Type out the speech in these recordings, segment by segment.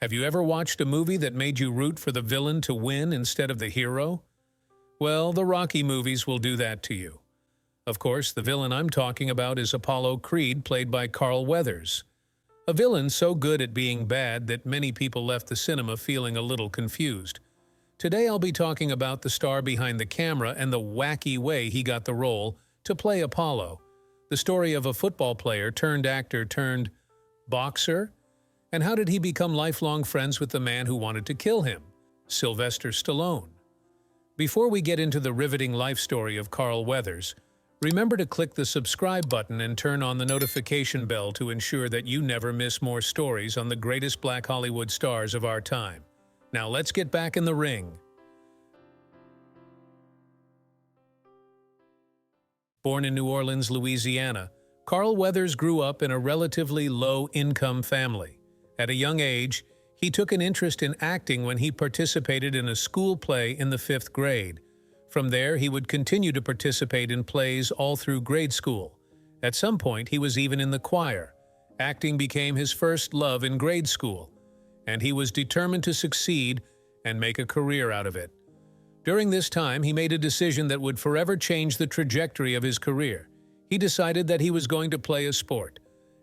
Have you ever watched a movie that made you root for the villain to win instead of the hero? Well, the Rocky movies will do that to you. Of course, the villain I'm talking about is Apollo Creed, played by Carl Weathers. A villain so good at being bad that many people left the cinema feeling a little confused. Today I'll be talking about the star behind the camera and the wacky way he got the role to play Apollo, the story of a football player turned actor turned boxer. And how did he become lifelong friends with the man who wanted to kill him, Sylvester Stallone? Before we get into the riveting life story of Carl Weathers, remember to click the subscribe button and turn on the notification bell to ensure that you never miss more stories on the greatest Black Hollywood stars of our time. Now let's get back in the ring. Born in New Orleans, Louisiana, Carl Weathers grew up in a relatively low-income family. At a young age, he took an interest in acting when he participated in a school play in the 5th grade. From there, he would continue to participate in plays all through grade school. At some point, he was even in the choir. Acting became his first love in grade school, and he was determined to succeed and make a career out of it. During this time, he made a decision that would forever change the trajectory of his career. He decided that he was going to play a sport.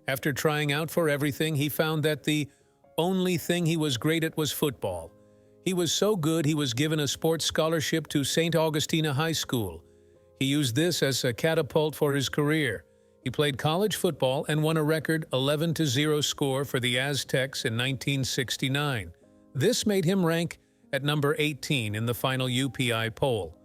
After trying out for everything, he found that the only thing he was great at was football. He was so good he was given a sports scholarship to St. Augustina High School. He used this as a catapult for his career. He played college football and won a record 11-0 score for the Aztecs in 1969. This made him rank at number 18 in the final UPI poll.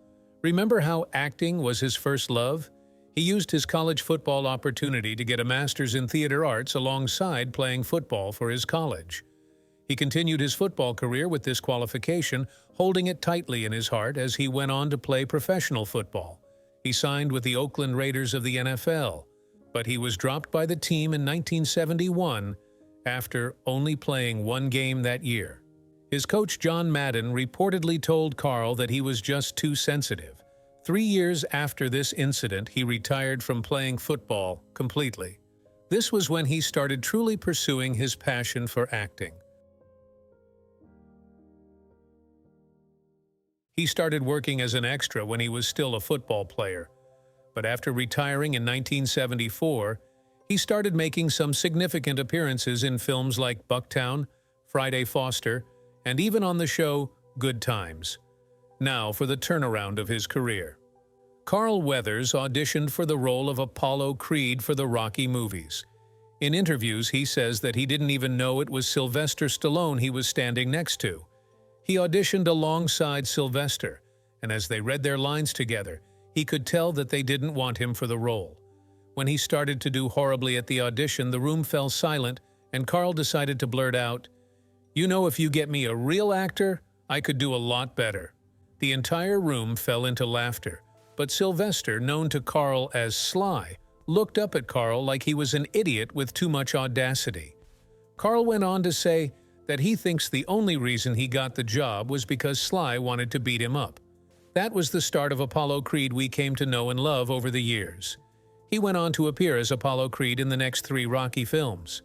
Remember how acting was his first love? He used his college football opportunity to get a master's in theater arts alongside playing football for his college. He continued his football career with this qualification, holding it tightly in his heart as he went on to play professional football. He signed with the Oakland Raiders of the NFL, but he was dropped by the team in 1971 after only playing one game that year. His coach John Madden reportedly told Carl that he was just too sensitive. 3 years after this incident, he retired from playing football completely. This was when he started truly pursuing his passion for acting. He started working as an extra when he was still a football player, but after retiring in 1974, he started making some significant appearances in films like Bucktown, Friday Foster, and even on the show Good Times. Now for the turnaround of his career. Carl Weathers auditioned for the role of Apollo Creed for the Rocky movies. In interviews, he says that he didn't even know it was Sylvester Stallone he was standing next to. He auditioned alongside Sylvester, and as they read their lines together, he could tell that they didn't want him for the role. When he started to do horribly at the audition, the room fell silent, and Carl decided to blurt out, "You know, if you get me a real actor, I could do a lot better." The entire room fell into laughter, but Sylvester, known to Carl as Sly, looked up at Carl like he was an idiot with too much audacity. Carl went on to say that he thinks the only reason he got the job was because Sly wanted to beat him up. That was the start of Apollo Creed we came to know and love over the years. He went on to appear as Apollo Creed in the next 3 Rocky films.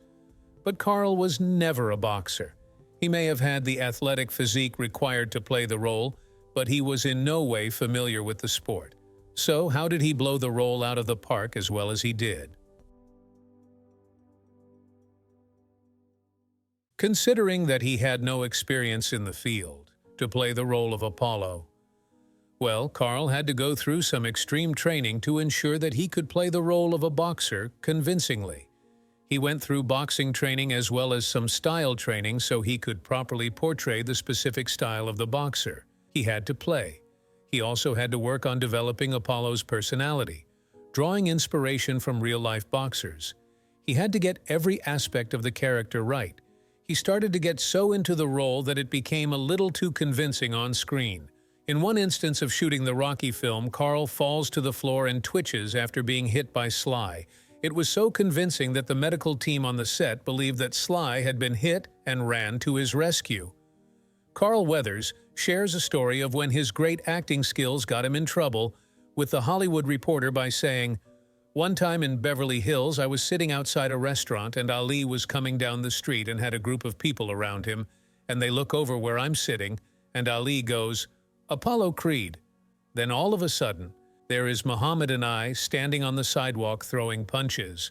But Carl was never a boxer. He may have had the athletic physique required to play the role, but he was in no way familiar with the sport. So how did he blow the role out of the park as well as he did? Considering that he had no experience in the field to play the role of Apollo, well, Carl had to go through some extreme training to ensure that he could play the role of a boxer convincingly. He went through boxing training as well as some style training so he could properly portray the specific style of the boxer he had to play. He also had to work on developing Apollo's personality, drawing inspiration from real-life boxers. He had to get every aspect of the character right. He started to get so into the role that it became a little too convincing on screen. In one instance of shooting the Rocky film, Carl falls to the floor and twitches after being hit by Sly. It was so convincing that the medical team on the set believed that Sly had been hit and ran to his rescue. Carl Weathers shares a story of when his great acting skills got him in trouble with The Hollywood Reporter by saying, One time in Beverly Hills, I was sitting outside a restaurant and Ali was coming down the street and had a group of people around him, and they look over where I'm sitting, and Ali goes, "Apollo Creed." Then all of a sudden, there is Muhammad and I standing on the sidewalk throwing punches.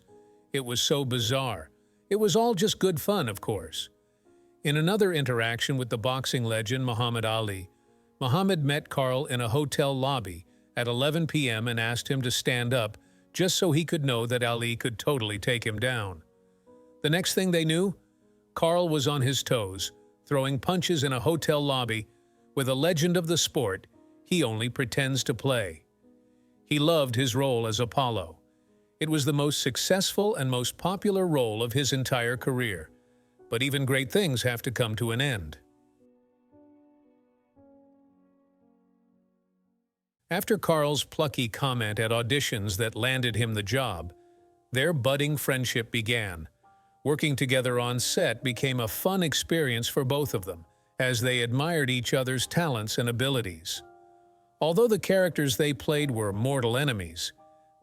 It was so bizarre. It was all just good fun, of course. In another interaction with the boxing legend Muhammad Ali, Muhammad met Carl in a hotel lobby at 11 p.m. and asked him to stand up just so he could know that Ali could totally take him down. The next thing they knew, Carl was on his toes, throwing punches in a hotel lobby with a legend of the sport he only pretends to play. He loved his role as Apollo. It was the most successful and most popular role of his entire career. But even great things have to come to an end. After Carl's plucky comment at auditions that landed him the job, their budding friendship began. Working together on set became a fun experience for both of them, as they admired each other's talents and abilities. Although the characters they played were mortal enemies,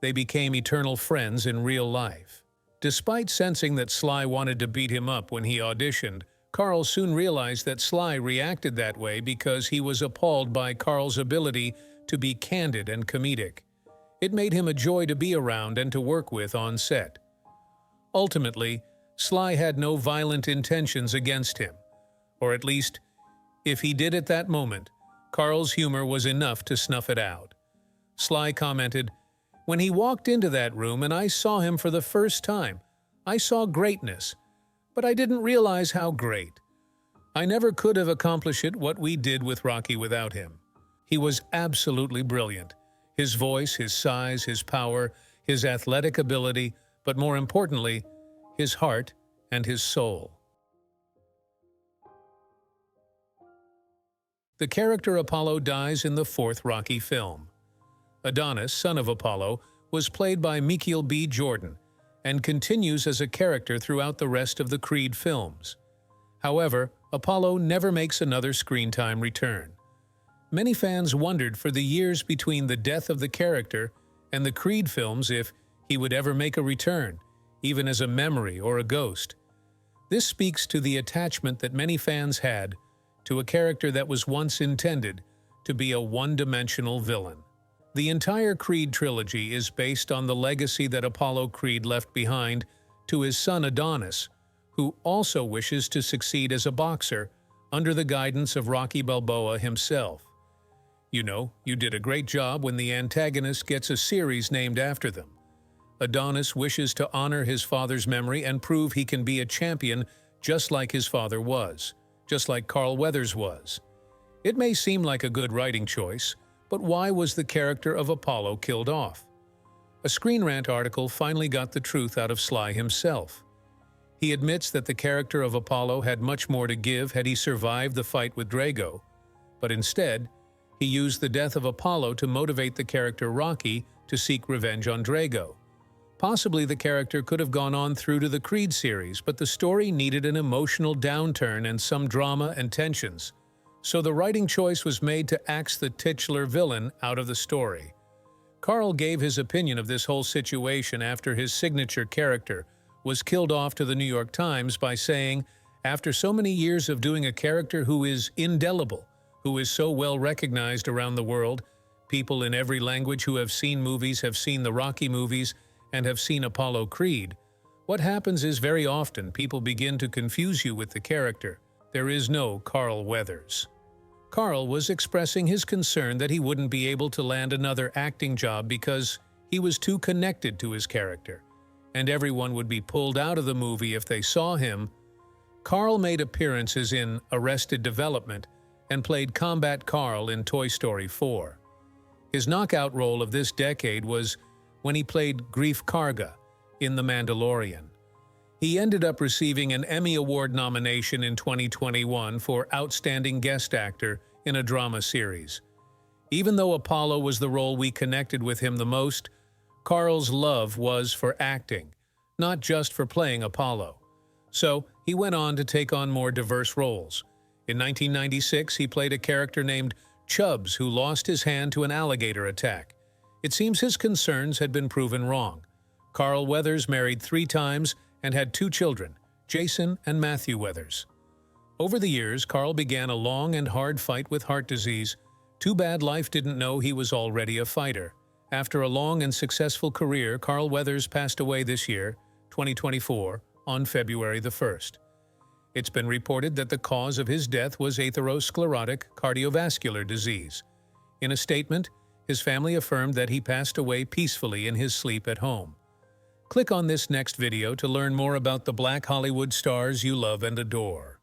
they became eternal friends in real life. Despite sensing that Sly wanted to beat him up when he auditioned, Carl soon realized that Sly reacted that way because he was appalled by Carl's ability to be candid and comedic. It made him a joy to be around and to work with on set. Ultimately, Sly had no violent intentions against him, or at least, if he did at that moment, Carl's humor was enough to snuff it out. Sly commented, "When he walked into that room and I saw him for the first time, I saw greatness, but I didn't realize how great. I never could have accomplished what we did with Rocky without him. He was absolutely brilliant. His voice, his size, his power, his athletic ability, but more importantly, his heart and his soul." The character Apollo dies in the fourth Rocky film. Adonis, son of Apollo, was played by Michael B. Jordan and continues as a character throughout the rest of the Creed films. However, Apollo never makes another screen time return. Many fans wondered for the years between the death of the character and the Creed films if he would ever make a return, even as a memory or a ghost. This speaks to the attachment that many fans had to a character that was once intended to be a one-dimensional villain. The entire Creed trilogy is based on the legacy that Apollo Creed left behind to his son Adonis, who also wishes to succeed as a boxer under the guidance of Rocky Balboa himself. You know, you did a great job when the antagonist gets a series named after them. Adonis wishes to honor his father's memory and prove he can be a champion just like his father was, just like Carl Weathers was. It may seem like a good writing choice, but why was the character of Apollo killed off? A Screen Rant article finally got the truth out of Sly himself. He admits that the character of Apollo had much more to give had he survived the fight with Drago, but instead, he used the death of Apollo to motivate the character Rocky to seek revenge on Drago. Possibly the character could have gone on through to the Creed series, but the story needed an emotional downturn and some drama and tensions. So the writing choice was made to axe the titular villain out of the story. Carl gave his opinion of this whole situation after his signature character was killed off to the New York Times by saying, "After so many years of doing a character who is indelible, who is so well recognized around the world, people in every language who have seen movies have seen the Rocky movies and have seen Apollo Creed, what happens is very often people begin to confuse you with the character. There is no Carl Weathers." Carl was expressing his concern that he wouldn't be able to land another acting job because he was too connected to his character, and everyone would be pulled out of the movie if they saw him. Carl made appearances in Arrested Development and played Combat Carl in Toy Story 4. His knockout role of this decade was when he played Greef Karga in The Mandalorian. He ended up receiving an Emmy Award nomination in 2021 for Outstanding Guest Actor in a Drama Series. Even though Apollo was the role we connected with him the most, Carl's love was for acting, not just for playing Apollo. So he went on to take on more diverse roles. In 1996, he played a character named Chubbs who lost his hand to an alligator attack. It seems his concerns had been proven wrong. Carl Weathers married 3 times and had 2 children, Jason and Matthew Weathers. Over the years, Carl began a long and hard fight with heart disease. Too bad life didn't know he was already a fighter. After a long and successful career, Carl Weathers passed away this year, 2024, on February the 1st. It's been reported that the cause of his death was atherosclerotic cardiovascular disease. In a statement, his family affirmed that he passed away peacefully in his sleep at home. Click on this next video to learn more about the Black Hollywood stars you love and adore.